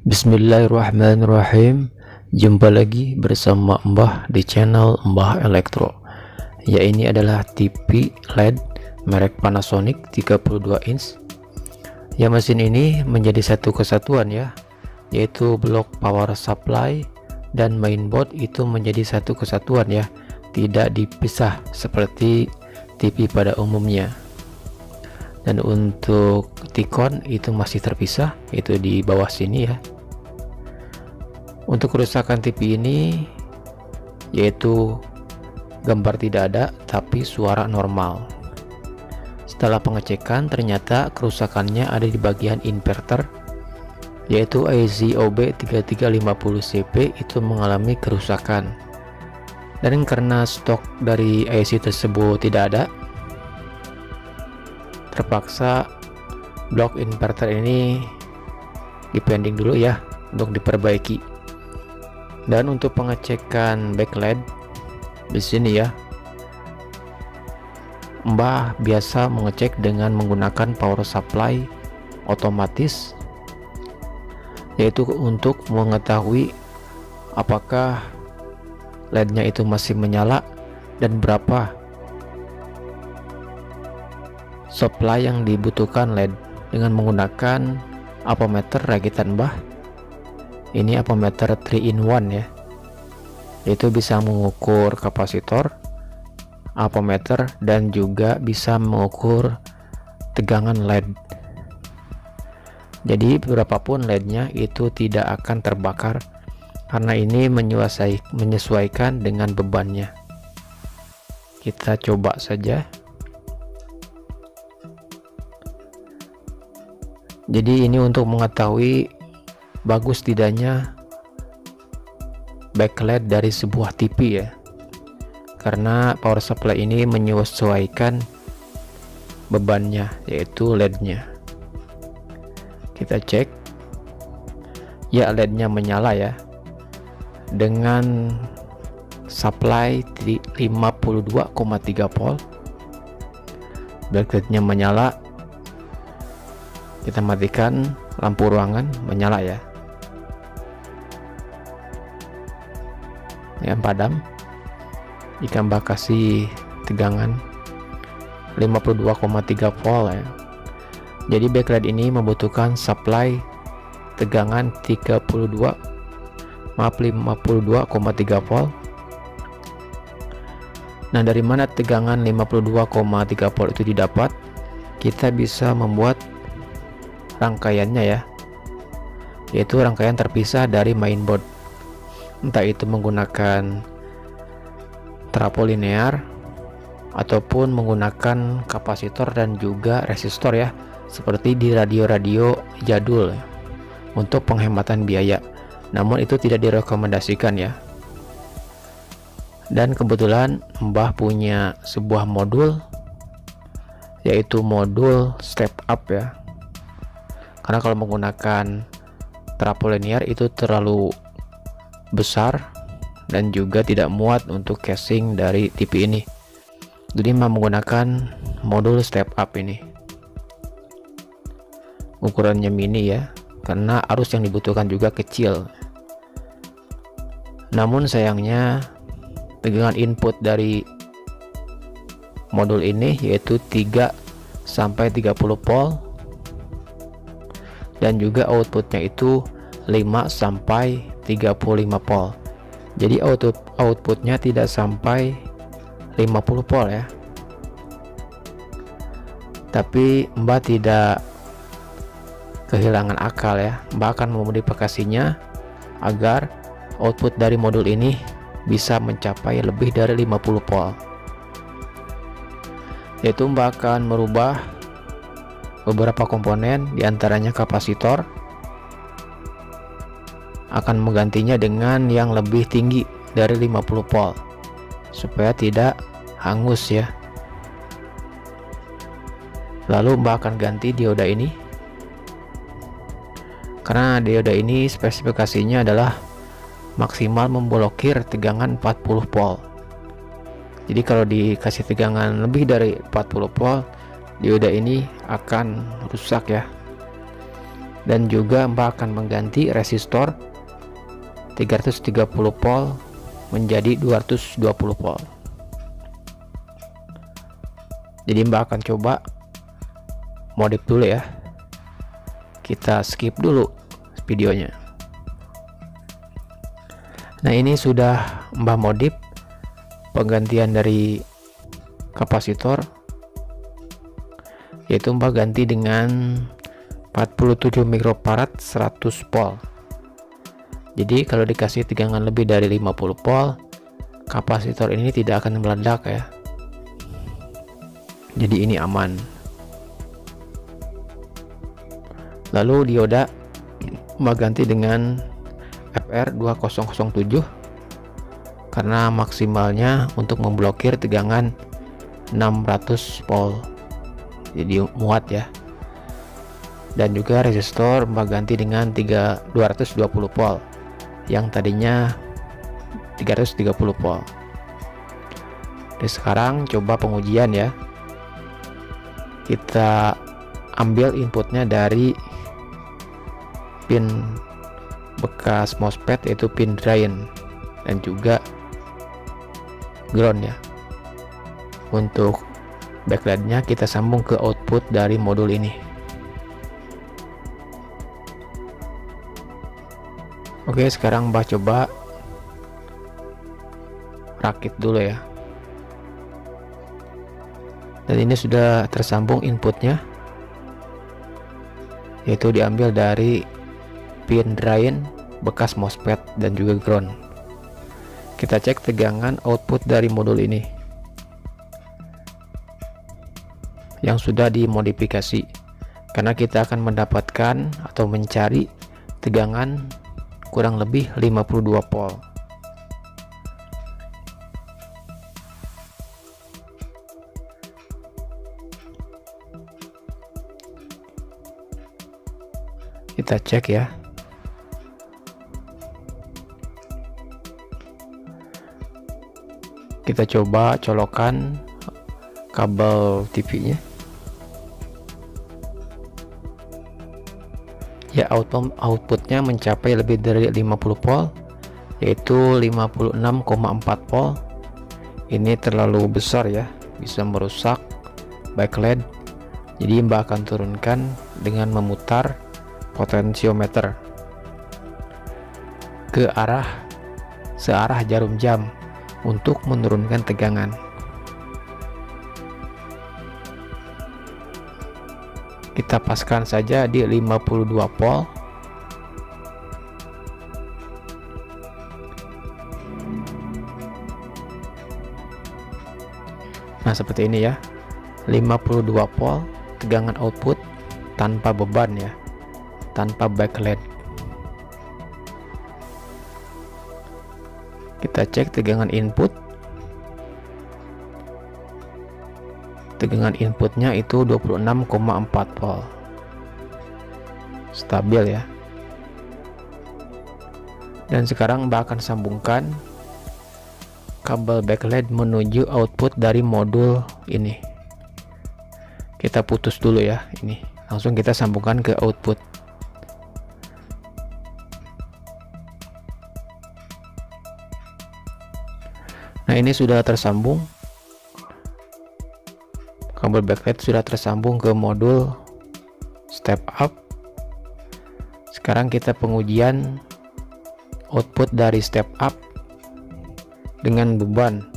Bismillahirrahmanirrahim. Jumpa lagi bersama Mbah di channel Mbah Elektro. Ya, ini adalah TV LED merek Panasonic 32 inch. Ya, mesin ini menjadi satu kesatuan ya, yaitu blok power supply dan mainboard itu menjadi satu kesatuan ya, tidak dipisah seperti TV pada umumnya. Dan untuk T-Con itu masih terpisah, itu di bawah sini ya. Untuk kerusakan TV ini yaitu gambar tidak ada tapi suara normal. Setelah pengecekan ternyata kerusakannya ada di bagian inverter, yaitu IC OB3350CP itu mengalami kerusakan. Dan karena stok dari IC tersebut tidak ada, terpaksa blok inverter ini dipending dulu ya untuk diperbaiki. Dan untuk pengecekan backlight di sini ya, Mbah biasa mengecek dengan menggunakan power supply otomatis, yaitu untuk mengetahui apakah LED-nya itu masih menyala dan berapa supply yang dibutuhkan LED dengan menggunakan ampermeter rakitan Mbah. Ini ampermeter 3-in-1 ya, itu bisa mengukur kapasitor, ampermeter, dan juga bisa mengukur tegangan LED. Jadi berapapun LED-nya itu tidak akan terbakar karena ini menyesuaikan dengan bebannya. Kita coba saja. Jadi ini untuk mengetahui bagus tidaknya backlight dari sebuah TV ya, karena power supply ini menyesuaikan bebannya, yaitu LED-nya. Kita cek ya, LED-nya menyala ya dengan supply 52,3 volt. Backlight-nya menyala. Kita matikan lampu ruangan, menyala ya. Yang padam jika Mbah kasih tegangan 52,3 volt ya. Jadi backlight ini membutuhkan supply tegangan 52,3 volt. Nah, dari mana tegangan 52,3 volt itu didapat? Kita bisa membuat rangkaiannya ya, yaitu rangkaian terpisah dari mainboard, entah itu menggunakan trafo linear ataupun menggunakan kapasitor dan juga resistor ya, seperti di radio-radio jadul ya, untuk penghematan biaya. Namun itu tidak direkomendasikan ya. Dan kebetulan Mbah punya sebuah modul, yaitu modul step up ya, karena kalau menggunakan trafo linear itu terlalu besar dan juga tidak muat untuk casing dari TV ini. Jadi menggunakan modul step up ini. Ukurannya mini ya, karena arus yang dibutuhkan juga kecil. Namun sayangnya tegangan input dari modul ini yaitu 3 sampai 30 volt, dan juga outputnya itu 5 sampai 35 volt. Jadi outputnya tidak sampai 50 volt ya. Tapi Mbah tidak kehilangan akal ya. Mbah akan memodifikasinya agar output dari modul ini bisa mencapai lebih dari 50 volt. Yaitu Mbah akan merubah beberapa komponen, diantaranya kapasitor, akan menggantinya dengan yang lebih tinggi dari 50 volt supaya tidak hangus ya. Lalu Mbah akan ganti dioda ini, karena dioda ini spesifikasinya adalah maksimal memblokir tegangan 40 volt. Jadi kalau dikasih tegangan lebih dari 40 volt, dioda ini akan rusak ya. dan juga Mbah akan mengganti resistor 330 volt menjadi 220 volt. Jadi Mbah akan coba modif dulu ya. Kita skip dulu videonya. Nah, ini sudah Mbah modif penggantian dari kapasitor, yaitu Mbah ganti dengan 47 mikrofarad 100 volt. Jadi kalau dikasih tegangan lebih dari 50 volt, kapasitor ini tidak akan meledak ya. Jadi ini aman. Lalu dioda Mbah ganti dengan FR2007 karena maksimalnya untuk memblokir tegangan 600 volt. Jadi muat ya. Dan juga resistor Mbah ganti dengan 220 volt yang tadinya 330 volt. Jadi sekarang coba pengujian ya. Kita ambil inputnya dari pin bekas MOSFET, yaitu pin drain dan juga ground ya. Untuk backlightnya kita sambung ke output dari modul ini. Oke, sekarang Mbah coba rakit dulu ya. Dan ini sudah tersambung inputnya, yaitu diambil dari pin drain bekas MOSFET dan juga ground. Kita cek tegangan output dari modul ini yang sudah dimodifikasi, karena kita akan mendapatkan atau mencari tegangan kurang lebih 52 volt. Kita cek ya. Kita coba colokan kabel TV-nya. Ya, outputnya mencapai lebih dari 50 volt, yaitu 56,4 volt. Ini terlalu besar ya, bisa merusak backlight. Jadi Mbah akan turunkan dengan memutar potensiometer ke searah jarum jam untuk menurunkan tegangan. Kita paskan saja di 52 volt. Nah, seperti ini ya. 52 volt tegangan output tanpa beban ya, tanpa backlight. Kita cek tegangan input. Tegangan inputnya itu 26,4 volt. Stabil ya. Dan sekarang Mbah akan sambungkan kabel backlight menuju output dari modul ini. Kita putus dulu ya, ini. Langsung kita sambungkan ke output. Nah, ini sudah tersambung. Kabel backlight sudah tersambung ke modul step up. Sekarang kita pengujian output dari step up dengan beban,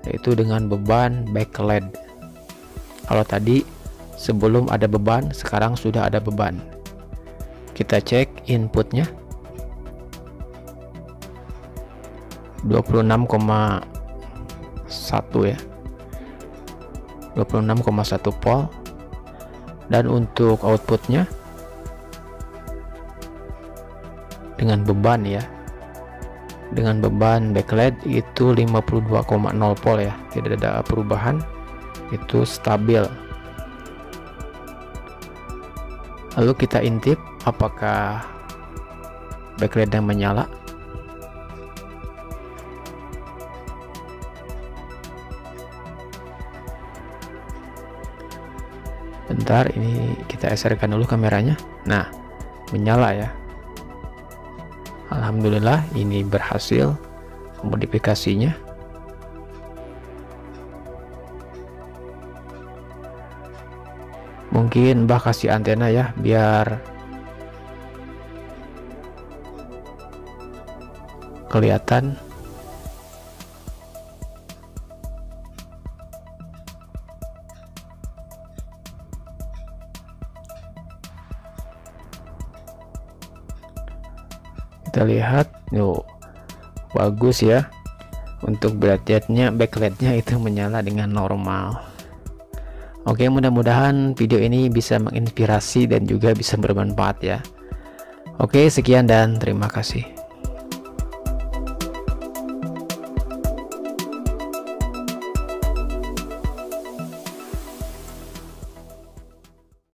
yaitu dengan beban backlight. Kalau tadi sebelum ada beban, sekarang sudah ada beban. Kita cek inputnya 26,1 ya, 26,1 volt. Dan untuk outputnya dengan beban ya, dengan beban backlight itu 52,0 volt ya, tidak ada perubahan, itu stabil. Lalu kita intip apakah backlight yang menyala. Bentar, ini kita eserkan dulu kameranya. Nah, menyala ya. Alhamdulillah ini berhasil modifikasinya. Mungkin Mbah kasih antena ya biar kelihatan. Kita lihat, yuk, bagus ya. Untuk backlightnya itu menyala dengan normal. Oke, mudah-mudahan video ini bisa menginspirasi dan juga bisa bermanfaat ya. Oke, sekian dan terima kasih.